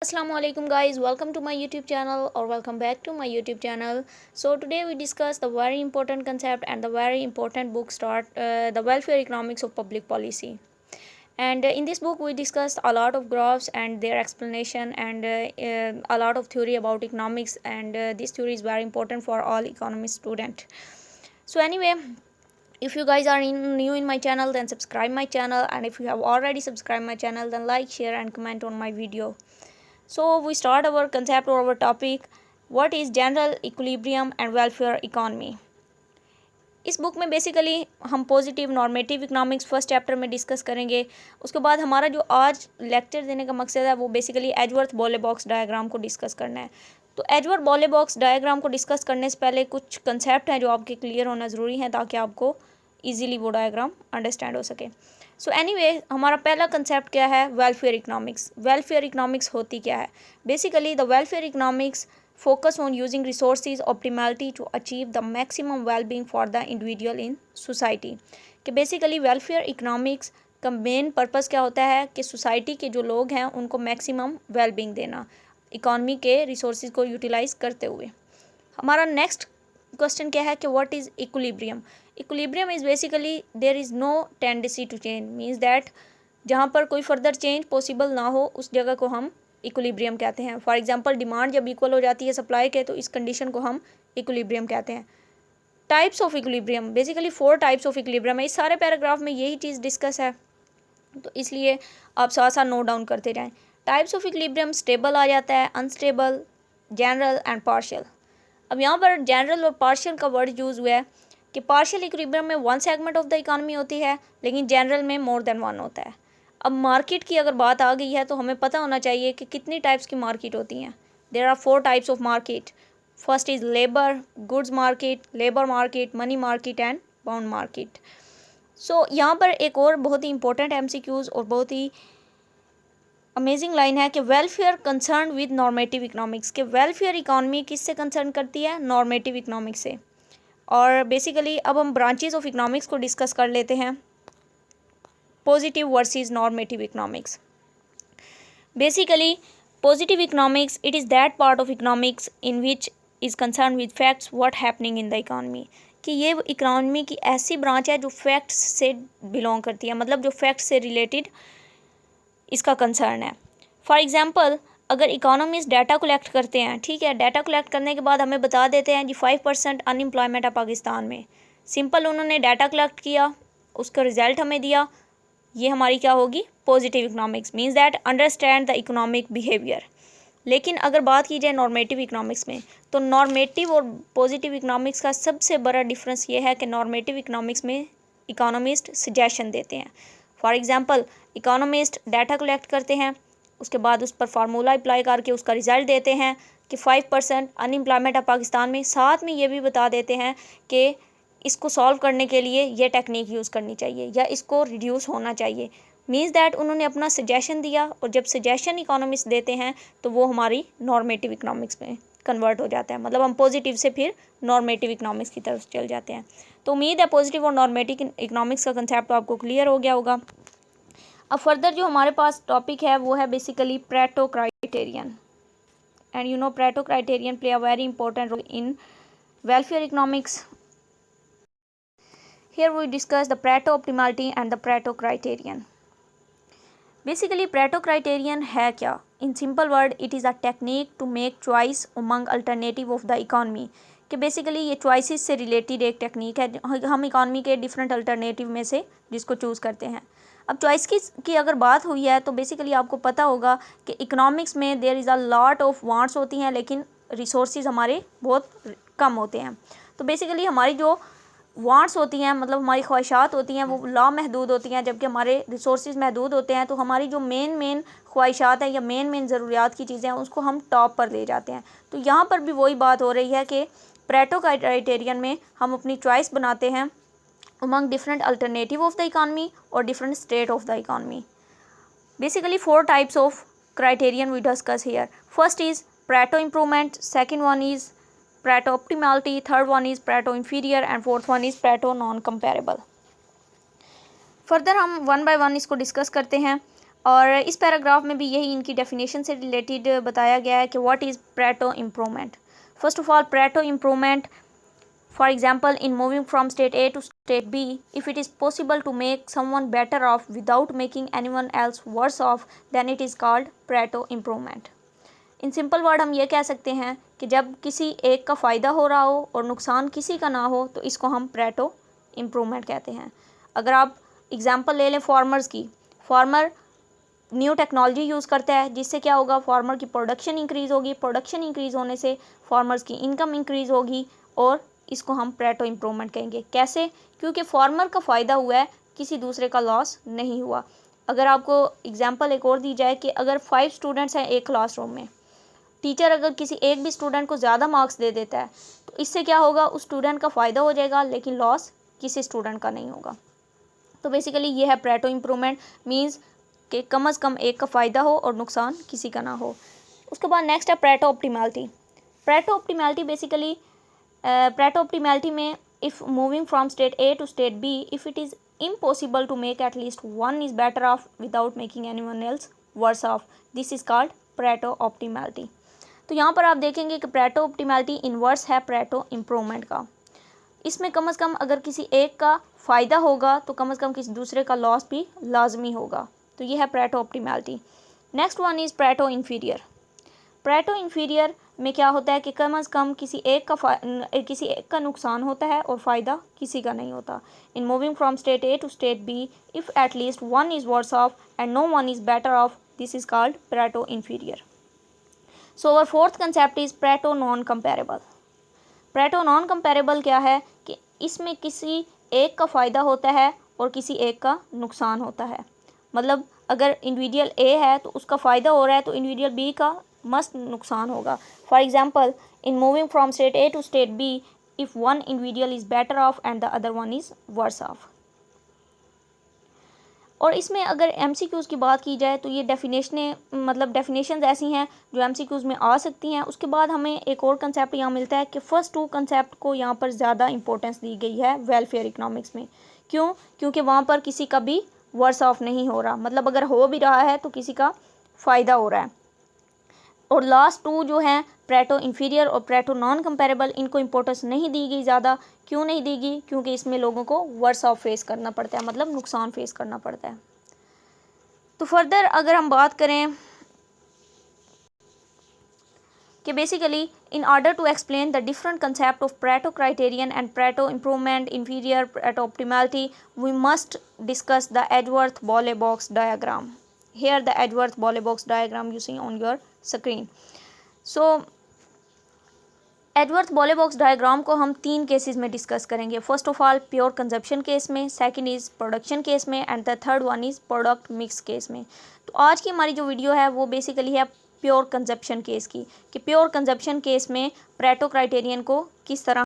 Assalamualaikum guys, welcome to my YouTube channel or welcome back to my YouTube channel. So today we discuss the very important concept and the very important book start the welfare economics of public policy. And in this book we discussed a lot of graphs and their explanation and a lot of theory about economics, and this theory is very important for all economics student. So anyway, if you guys are new in my channel, then subscribe my channel, and if you have already subscribed my channel, then like, share and comment on my video. So we start our concept or our topic, what is general equilibrium and welfare economy. इस book में basically हम positive normative economics first chapter में discuss करेंगे। उसके बाद हमारा जो आज लेक्चर देने का मकसद है वो बेसिकली एजवर्थ बोले बॉक्स डायग्राम को डिस्कस करना है। तो एजवर्थ बोले बॉक्स डायग्राम को डिस्कस करने से पहले कुछ कंसेप्ट हैं जो आपके क्लियर होना ज़रूरी है ताकि आपको ईजिली वो डायग्राम अंडरस्टैंड हो सके। सो एनीवे, हमारा पहला कंसेप्ट क्या है? Welfare economics. वेलफेयर इकोनॉमिक्स होती क्या है? Basically the welfare economics focus on using resources optimality to achieve the maximum well-being for the individual in society। कि बेसिकली वेलफेयर इकोनॉमिक्स का मेन पर्पस क्या होता है कि सोसाइटी के जो लोग हैं उनको मैक्सिमम वेल-बीइंग देना, इकॉनमी के रिसोर्सेज को यूटिलाइज करते हुए। हमारा नेक्स्ट क्वेश्चन क्या है कि what is equilibrium. Equilibrium is basically there is no tendency to change, means that जहाँ पर कोई फर्दर चेंज पॉसिबल ना हो उस जगह को हम इक्विलिब्रियम कहते हैं। फॉर एग्जांपल, डिमांड जब इक्वल हो जाती है सप्लाई के तो इस कंडीशन को हम इक्विलिब्रियम कहते हैं। Types of equilibrium, basically 4 types of equilibrium है। इस सारे पैराग्राफ में यही चीज़ डिस्कस है, तो इसलिए आप साथ साथ नोट डाउन करते जाएँ। टाइप्स ऑफ इक्विलिब्रियम स्टेबल आ जाता है, अनस्टेबल, जनरल एंड पार्शियल। अब यहाँ पर जनरल और पार्शियल का वर्ड यूज़ हुआ है कि पार्शियल इक्विलिब्रियम में one segment of the economy होती है, लेकिन जनरल में मोर देन वन होता है। अब मार्केट की अगर बात आ गई है तो हमें पता होना चाहिए कि कितनी टाइप्स की मार्केट होती हैं। There are 4 types of market. First is labour, goods market, labour market, money market and bond market. So यहाँ पर एक और बहुत ही इंपॉर्टेंट एमसीक्यूज़ और बहुत ही अमेजिंग लाइन है कि welfare concern with normative economics. के वेलफेयर इकॉनमी किससे कंसर्न करती है? नॉर्मेटिव इकोनॉमिक्स से। और बेसिकली अब हम ब्रांचेज ऑफ इकोनॉमिक्स को डिस्कस कर लेते हैं, positive versus normative economics. Basically positive economics, it is that part of economics in which is concern with facts what happening in the economy. कि ये इकोनॉमी की ऐसी ब्रांच है जो फैक्ट्स से बिलोंग करती है, मतलब जो फैक्ट्स से रिलेटेड इसका कंसर्न है। फॉर एग्जांपल, अगर इकोनॉमिस्ट डाटा कलेक्ट करते हैं, ठीक है, डाटा कलेक्ट करने के बाद हमें बता देते हैं जी 5% अनएम्प्लॉयमेंट है पाकिस्तान में। सिंपल, उन्होंने डाटा कलेक्ट किया, उसका रिजल्ट हमें दिया, ये हमारी क्या होगी? Positive economics, means that understand the economic behaviour. लेकिन अगर बात की जाए नॉर्मेटिव इकोनॉमिक्स में, तो नॉर्मेटिव और पॉजिटिव इकोनॉमिक्स का सबसे बड़ा डिफरेंस ये है कि नॉर्मेटिव इकोनॉमिक्स में इकोनॉमिस्ट सजेशन देते हैं। For example, economist data collect करते हैं, उसके बाद उस पर फार्मूला अप्लाई करके उसका रिजल्ट देते हैं कि 5% अनएम्प्लॉयमेंट है पाकिस्तान में। साथ में ये भी बता देते हैं कि इसको सॉल्व करने के लिए ये टेक्निक यूज़ करनी चाहिए या इसको रिड्यूस होना चाहिए। मीन्स दैट उन्होंने अपना सजेशन दिया, और जब सजेशन इकोनॉमिस्ट देते हैं तो वो हमारी नॉर्मेटिव इकोनॉमिक्स में कन्वर्ट हो जाता है, मतलब हम पॉजिटिव से फिर नॉर्मेटिव इकोनॉमिक्स की तरफ चल जाते हैं। तो उम्मीद है पॉजिटिव और नॉर्मेटिव इकोनॉमिक्स का कंसेप्ट आपको क्लियर हो गया होगा। अब फर्दर जो हमारे पास टॉपिक है वो है basically Pareto criterion, and you know Pareto criterion play a very important role in welfare economics. Here we discuss the Pareto optimality and the Pareto criterion. Basically, Pareto criterion है क्या? In simple word, it is a technique to make choice among alternative of the economy. कि basically ये choices से related एक technique है, हम economy के different alternative में से जिसको चूज़ करते हैं। अब चॉइस की अगर बात हुई है तो बेसिकली आपको पता होगा कि इकोनॉमिक्स में there is a lot of wants होती हैं, लेकिन रिसोर्सेज हमारे बहुत कम होते हैं। तो बेसिकली हमारी जो वांट्स होती हैं, मतलब हमारी ख्वाहिशात होती हैं, वो लामहदूद होती हैं, जबकि हमारे रिसोर्सेज महदूद होते हैं। तो हमारी जो मेन ख्वाहिशात हैं या मेन ज़रूरियात की चीज़ें हैं उसको हम टॉप पर ले जाते हैं। तो यहाँ पर भी वही बात हो रही है कि प्रेटो क्राइटेरियन में हम अपनी चॉइस बनाते हैं among different alternative of the economy और different state of the economy. Basically 4 types of criterion we discuss here. First is Pareto improvement, second one is Pareto optimality, third one is Pareto inferior and fourth one is Pareto non comparable। Further हम one by one इसको discuss करते हैं। और इस paragraph में भी यही इनकी डेफिनेशन से रिलेटेड बताया गया है कि what is Pareto improvement. First of all, Pareto improvement, for example, in moving from state A to state B, if it is possible to make someone better off without making anyone else worse off, then it is called Pareto improvement. In simple word हम ये कह सकते हैं कि जब किसी एक का फ़ायदा हो रहा हो और नुकसान किसी का ना हो तो इसको हम Pareto इम्प्रूवमेंट कहते हैं। अगर आप एग्जांपल ले लें फार्मर्स की, फार्मर न्यू टेक्नोलॉजी यूज़ करता है जिससे क्या होगा, फार्मर की प्रोडक्शन इंक्रीज़ होगी, प्रोडक्शन इंक्रीज़ होने से फार्मर्स की इनकम इंक्रीज़ होगी और इसको हम Pareto इम्प्रूवमेंट कहेंगे। कैसे? क्योंकि फार्मर का फ़ायदा हुआ है, किसी दूसरे का लॉस नहीं हुआ। अगर आपको एग्जांपल एक और दी जाए कि अगर 5 स्टूडेंट्स हैं एक क्लासरूम में, टीचर अगर किसी एक भी स्टूडेंट को ज़्यादा मार्क्स दे देता है तो इससे क्या होगा, उस स्टूडेंट का फ़ायदा हो जाएगा लेकिन लॉस किसी स्टूडेंट का नहीं होगा। तो बेसिकली ये है Pareto इम्प्रूवमेंट, मीन्स कि कम से कम एक का फ़ायदा हो और नुकसान किसी का ना हो। उसके बाद नेक्स्ट है Pareto optimality. Pareto optimality basically Pareto optimality में if moving from state A to state B, if it is impossible to make at least one is better off without making anyone else worse off, this is called Pareto optimality। तो यहाँ पर आप देखेंगे कि Pareto optimality inverse है Pareto improvement का। इसमें कम से कम अगर किसी एक का फ़ायदा होगा तो कम से कम किसी दूसरे का लॉस भी लाजमी होगा। तो ये है Pareto optimality। Next one is Pareto inferior। Pareto inferior में क्या होता है कि कम से कम किसी एक का नुकसान होता है और फ़ायदा किसी का नहीं होता। In moving from state A to state B, if at least one is worse off and no one is better off, this is called Pareto inferior। So our fourth concept is Pareto non comparable. Pareto non comparable क्या है कि इसमें किसी एक का फ़ायदा होता है और किसी एक का नुकसान होता है। मतलब अगर इंडिविजुअल ए है तो उसका फ़ायदा हो रहा है तो इंडिविजुअल बी का मस्त नुकसान होगा। For example, in moving from state A to state B, if one individual is better off and the other one is worse off. और इसमें अगर एमसीक्यूज़ की बात की जाए तो ये डेफिनेशंस ऐसी हैं जो एमसीक्यूज़ में आ सकती हैं। उसके बाद हमें एक और कंसेप्ट यहाँ मिलता है कि फर्स्ट 2 कंसेप्ट को यहाँ पर ज़्यादा इंपॉर्टेंस दी गई है वेलफेयर इकोनॉमिक्स में। क्यों? क्योंकि वहाँ पर किसी का भी वर्स ऑफ नहीं हो रहा, मतलब अगर हो भी रहा है तो किसी का फ़ायदा हो रहा है। और लास्ट 2 जो हैं Pareto इन्फीरियर और Pareto नॉन कंपेरेबल, इनको इंपॉर्टेंस नहीं दी गई ज़्यादा। क्यों नहीं दी गई? क्योंकि इसमें लोगों को वर्स ऑफ फेस करना पड़ता है, मतलब नुकसान फेस करना पड़ता है। तो फर्दर अगर हम बात करें कि basically in order to explain the different concept of Pareto criterion and Pareto improvement, inferior, Pareto optimality, we must discuss the Edgeworth-Bolle-Box diagram. Here the Edgeworth-Bolle-Box diagram you see on your screen. So Edgeworth-Bolle-Box diagram को हम 3 cases में discuss करेंगे। First of all pure consumption case में, second is production case में and the third one is product mix case में। तो आज की हमारी जो वीडियो है वो बेसिकली है प्योर कंजप्शन केस की, कि प्योर कंजप्शन केस में Pareto क्राइटेरियन को किस तरह